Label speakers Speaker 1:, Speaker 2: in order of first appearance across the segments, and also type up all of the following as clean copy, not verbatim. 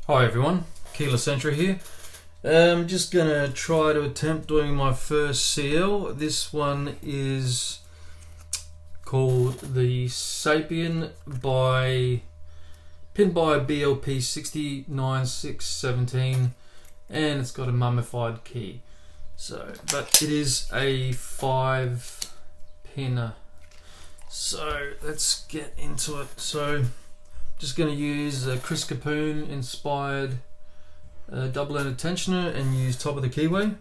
Speaker 1: Hi everyone, Keyless Entry here. I'm just gonna try to attempt doing my first CL. This one is called the Sapien pinned by BLP60 9617, and it's got a mummified key. But it is a 5-pinner. So let's get into it. So just going to use a Chris Capoon inspired double-ended tensioner and use top of the keyway.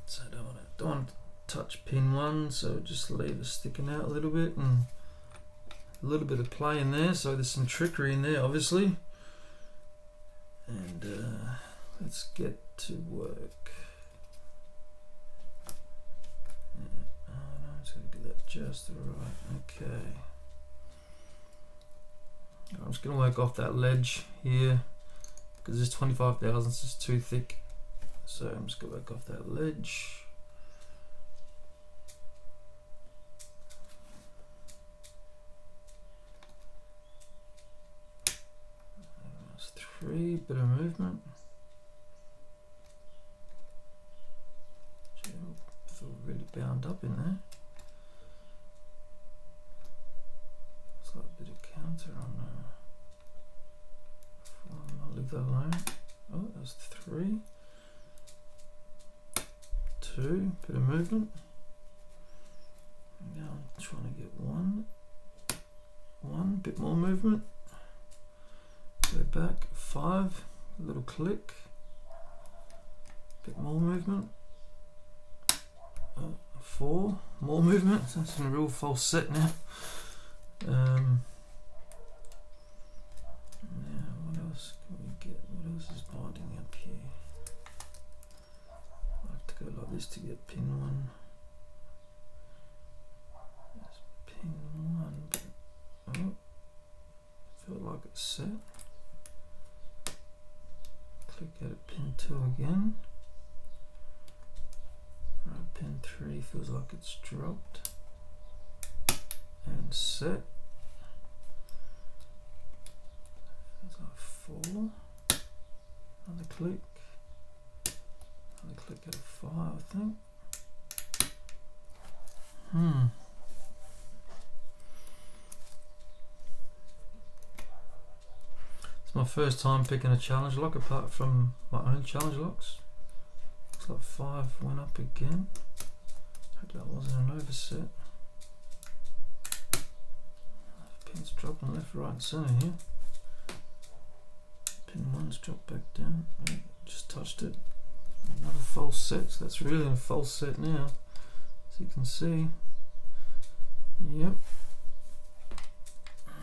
Speaker 1: So I don't want to touch pin 1, so just leave it sticking out a little bit, and a little bit of play in there, so there's some trickery in there obviously. And let's get to work. Oh no, I'm just going to do that just right. Okay. I'm just going to work off that ledge here because this 25 thousandths is too thick. So I'm just going to work off that ledge. That's 3, bit of movement. I feel really bound up in there. It's like a bit of counter on there. I'll leave that alone. Oh, that's 3. 2, bit of movement. Now I'm trying to get 1, bit more movement. Go back, 5, a little click. Bit more movement. 4, more movement. That's in a real false set now. What else can we get? What else is binding up here? I have to go like this to get pin 1. That's pin 1, but I feel like it's set. Click at pin 2 again. Right, pin 3 feels like it's dropped. And set. Feels like 4. Another click. Another click at a 5, I think. It's my first time picking a challenge lock apart from my own challenge locks. Looks like 5 went up again. Hope that wasn't an overset. Pins dropping left, right and centre here. Pin 1's dropped back down. Just touched it. Another false set, so that's really a false set now, as you can see. Yep.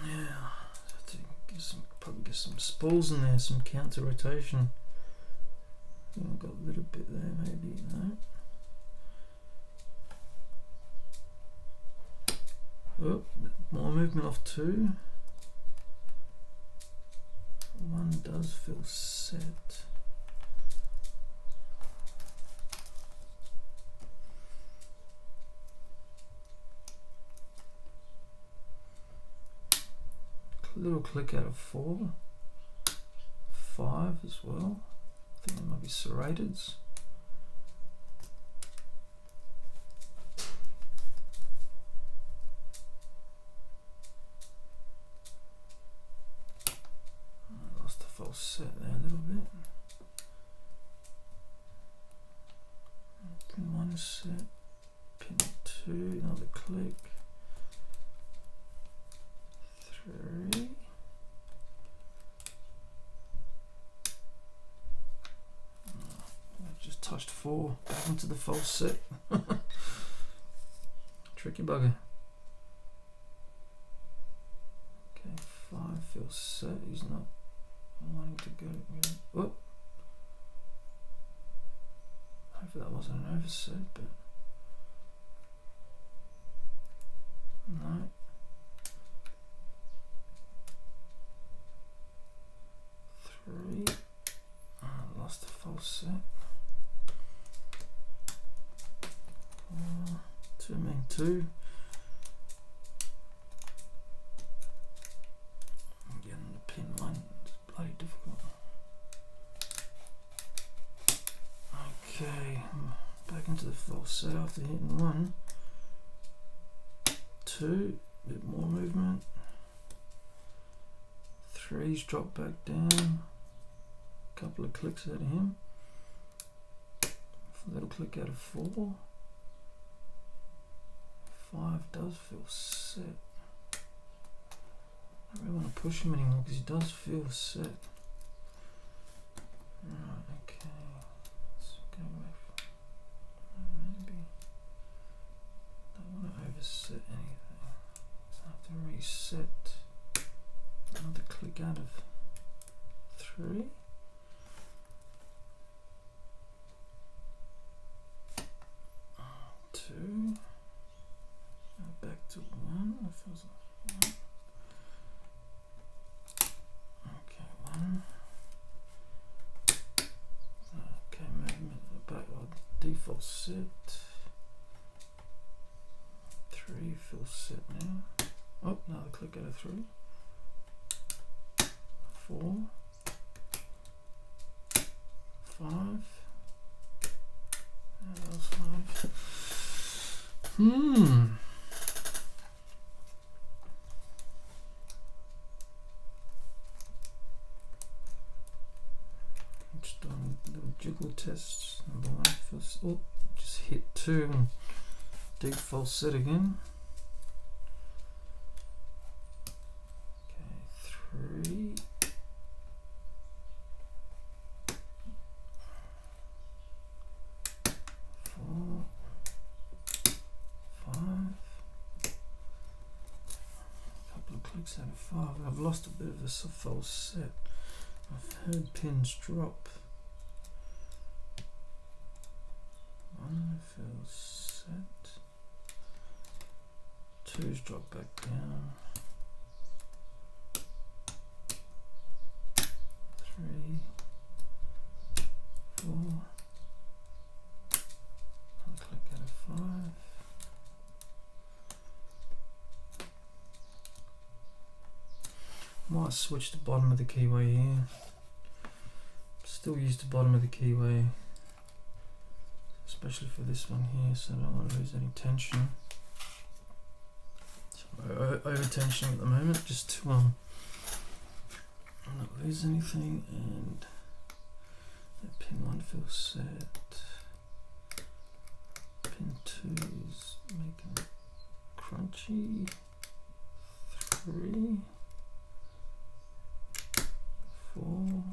Speaker 1: Now, probably get some spools in there, some counter rotation. I think I've got a little bit there, maybe. No. Oh, more movement off 2. 1 does feel set. Little click out of 4. 5 as well. I think it might be serrateds. I lost the false set there a little bit. Pin 1 is set. Pin 2, another click. 3. I've just touched 4 back into the false set. Tricky bugger. Okay, 5 feels set. He's not wanting to go. Whoop. Hopefully that wasn't an overset, but no. 3. I lost the false set. 4. 2. I'm getting the pin 1. into the false set after hitting 1. 2, a bit more movement. 3's drop back down. Couple of clicks out of him. Little click out of 4. 5 does feel set. I don't really want to push him anymore because he does feel set. Right, okay. Let's go away from maybe. Don't want to overset anything. So I have to reset. Another click out of 3. 2. Back to 1. That feels like 1. Okay, 1. Okay, movement back on default set. 3 feels set now. Oh, another click out of 3. 4. 5. That was 5. Just doing little jiggle tests. Number 1 feels. Oh, just hit 2 and default set again. Okay, 3. 4. 5. Couple of clicks out of 5. I've lost a bit of a false set. I've heard pins drop. 1 feels set. 2's drop back down. 3, 4. I'll click out of 5. Might switch the bottom of the keyway here. Still use the bottom of the keyway, especially for this one here, so I don't want to lose any tension. So over tensioning at the moment, just to not lose anything. And that pin 1 feels set. Pin 2 is making it crunchy. 3, 4.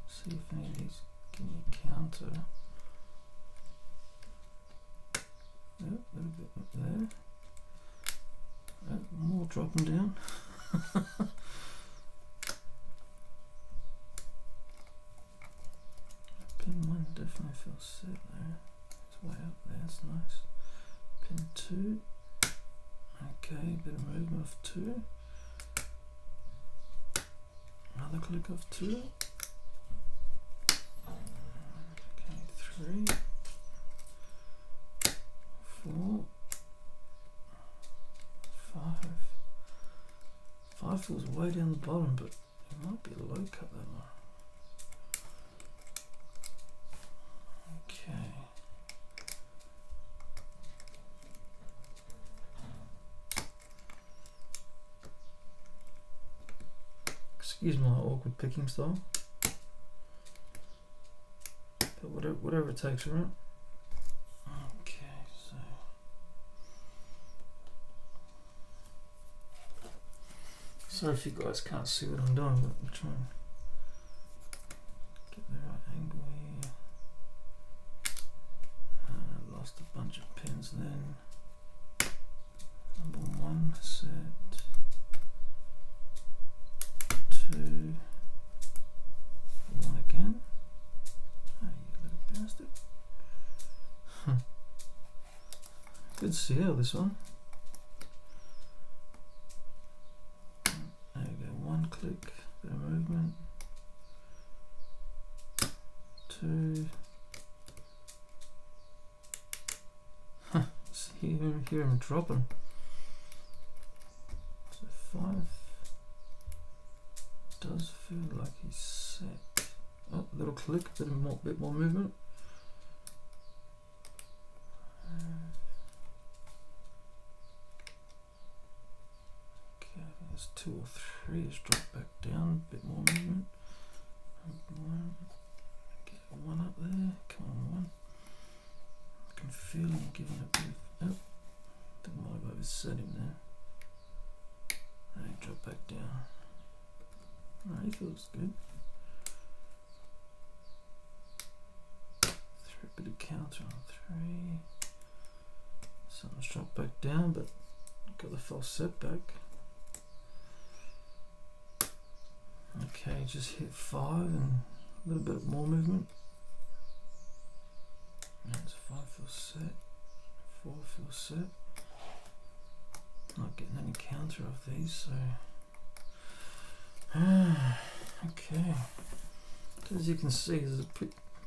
Speaker 1: See if any of these give me a counter. Yep, a little bit up there. More dropping down. Pin 1 definitely feels set there. It's way up there, it's nice. Pin 2. Okay, a bit of movement of 2. Another click of 2. Okay, 3, 4, 5. 5 feels way down the bottom, but it might be a low cut, that one. Okay. Excuse my awkward picking style. But whatever it takes, right? Okay, so sorry if you guys can't see what I'm doing, but I'm trying to get the right angle here. Lost a bunch of pins then. Number 1 set. 2. 1 again. Oh, you little bastard. Good CL this one. There we go, 1 click, bit of movement. 2. Hear him dropping. So 5 does feel like he's set. Oh, little click, bit more movement. Okay, I think there's 2 or 3. Let's drop back down, bit more movement. Get one up there. Come on, one. I can feel him giving a bit of. Oh, I think I might have overset him there. And drop back down. Alright, he feels good. Throw a bit of counter on 3. Something's dropped back down, but got the false setback. Okay, just hit 5 and a little bit more movement. That's 5 feels set. 4 feels set. Not getting any counter off these, so okay. As you can see, there's a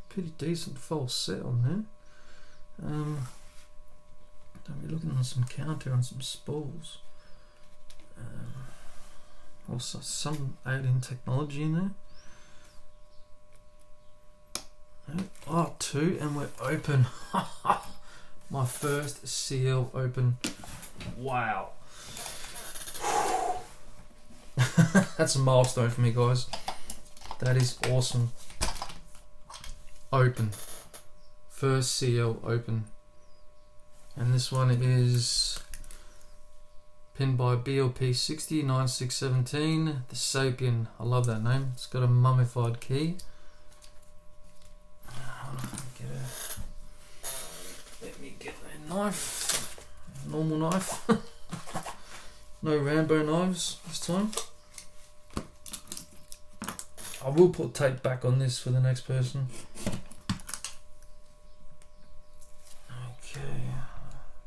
Speaker 1: pretty decent false set on there. I'll be looking on some counter on some spools. Also, some add-in technology in there. Oh, 2, and we're open. My first CL open. Wow. That's a milestone for me, guys. That is awesome. Open. First CL open. And this one is pinned by BLP60 9617. The Sapien. I love that name. It's got a mummified key. Let me get a knife. Normal knife. No Rambo knives this time. I will put tape back on this for the next person. Okay,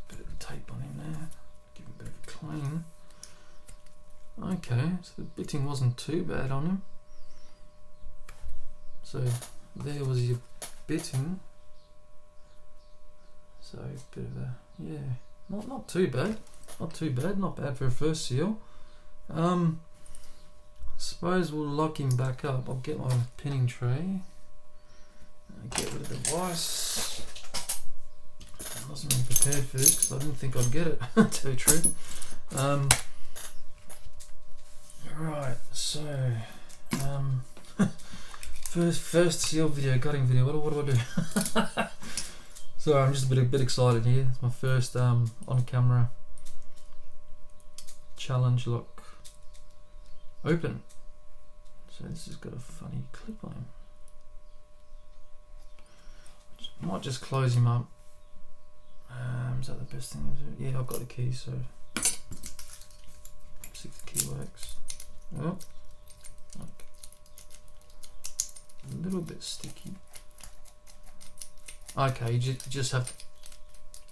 Speaker 1: bit of tape on him there. Give him a bit of a clean. Okay, so the bitting wasn't too bad on him. So there was your bitting. So a bit of a, yeah, not too bad. Not too bad, not bad for a first seal. I suppose we'll lock him back up. I'll get my pinning tray. Get rid of the vise. I wasn't really prepared for this because I didn't think I'd get it, to tell you the truth. Right, so first seal video, gutting video. What do I do? Sorry, I'm just a bit excited here. It's my first on camera challenge lock open. So this has got a funny clip on him. Might just close him up. Is that the best thing to do? Yeah, I've got the key, so see if the key works. Oh, okay. A little bit sticky. Okay, you just have to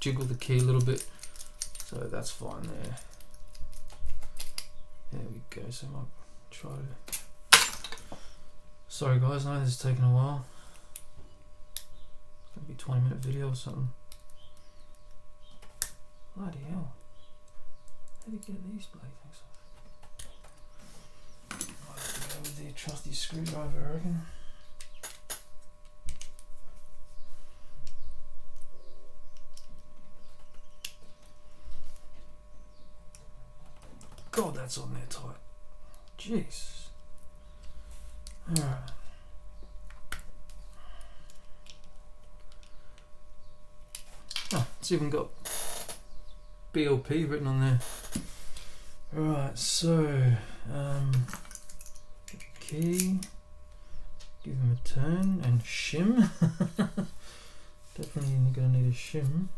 Speaker 1: jiggle the key a little bit, so that's fine there. There we go. So I might try to. Sorry guys, I know this is taking a while. It's gonna be a 20-minute video or something. Bloody hell! How do you get these bloody things off? Might have to go with the trusty screwdriver, I reckon. God, that's on there tight. Jeez. Alright. Oh, it's even got BLP written on there. Right, so key, give him a turn and shim. Definitely gonna need a shim.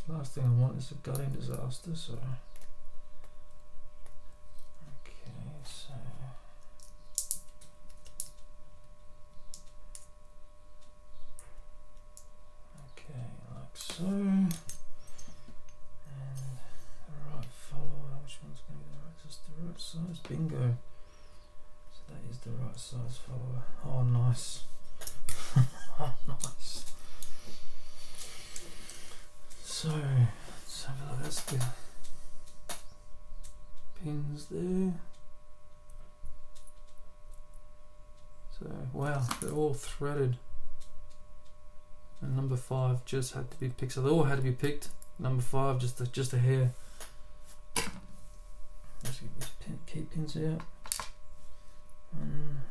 Speaker 1: Last thing I want is a gutting disaster, so okay, so okay, like so, and the right follower, which one's going to be the right, just the right size, bingo, so that is the right size follower. Oh nice. Oh nice. So let's have a look. That's the pins there. So wow, they're all threaded. And number 5 just had to be picked. So they all had to be picked. Number 5 just a hair. Let's get these key pins out. 1,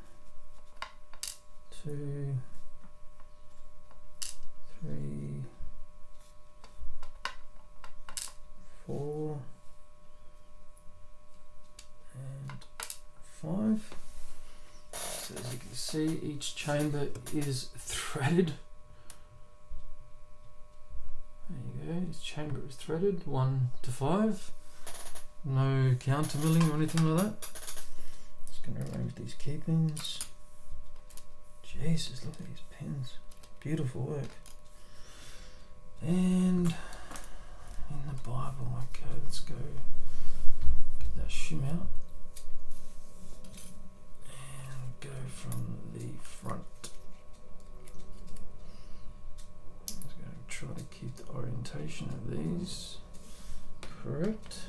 Speaker 1: 2, 3, 4, and 5. So as you can see, each chamber is threaded. There you go, each chamber is threaded, 1 to 5. No counter milling or anything like that. Just going to arrange these key pins. Jesus, look at these pins. Beautiful work. And in the Bible, okay, let's go get that shim out. And go from the front. Just going to try to keep the orientation of these correct.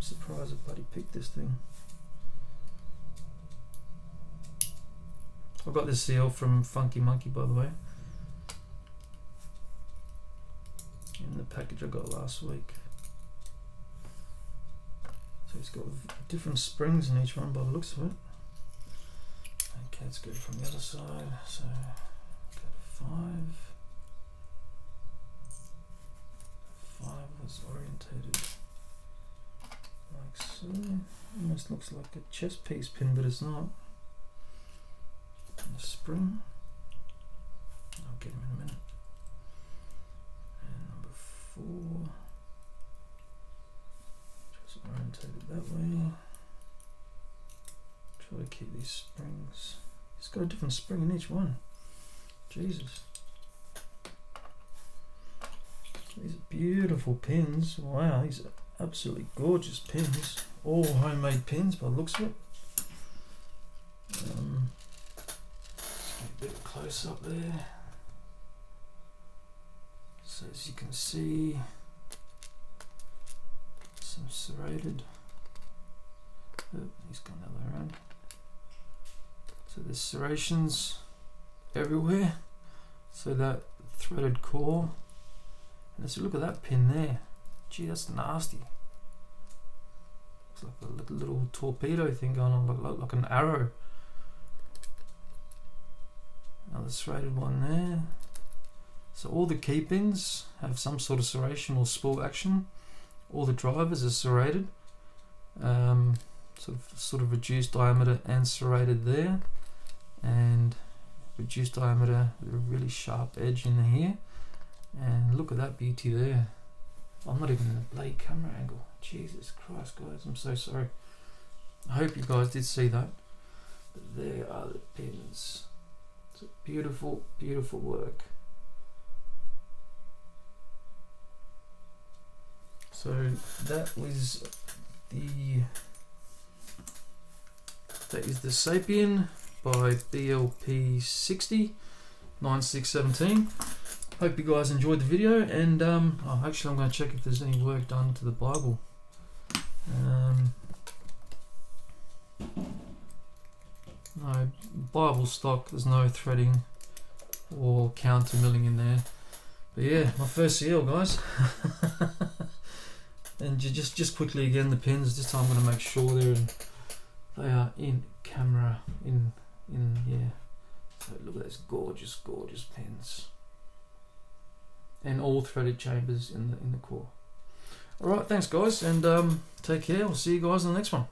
Speaker 1: Surprised I bloody picked this thing. I got this seal from Funky Monkey, by the way, in the package I got last week. So it's got different springs in each one by the looks of it. Okay, let's go from the other side. So go to 5. 5 was orientated like so. Almost looks like a chest piece pin, but it's not. And the spring, I'll get him in a minute. And number 4, just orientated that way. Try to keep these springs. It's got a different spring in each one. Jesus. These are beautiful pins. Wow, these are absolutely gorgeous pins. All homemade pins by the looks of it. Let's get a bit of close up there. So as you can see, some serrated. Oh, he's gone the other way around. So there's serrations everywhere. So that threaded core. And let's look at that pin there. Gee, that's nasty. Looks like a little torpedo thing going on, like an arrow. Another serrated one there. So all the key pins have some sort of serration or spool action. All the drivers are serrated. Sort of reduced diameter and serrated there. And reduced diameter with a really sharp edge in here. And look at that beauty there. I'm not even in a bloody camera angle. Jesus Christ, guys, I'm so sorry. I hope you guys did see that. But there are the pins. It's a beautiful, beautiful work. So that is the Sapien by BLP60 9617. Hope you guys enjoyed the video, and actually I'm going to check if there's any work done to the Bible. No, Bible stock, there's no threading or counter milling in there. But yeah, my first seal, guys. And just quickly again, the pins, this time I'm going to make sure they are in camera, yeah. So look at those gorgeous, gorgeous pins. And all threaded chambers in the core. Alright, thanks guys, and take care. We'll see you guys in the next one.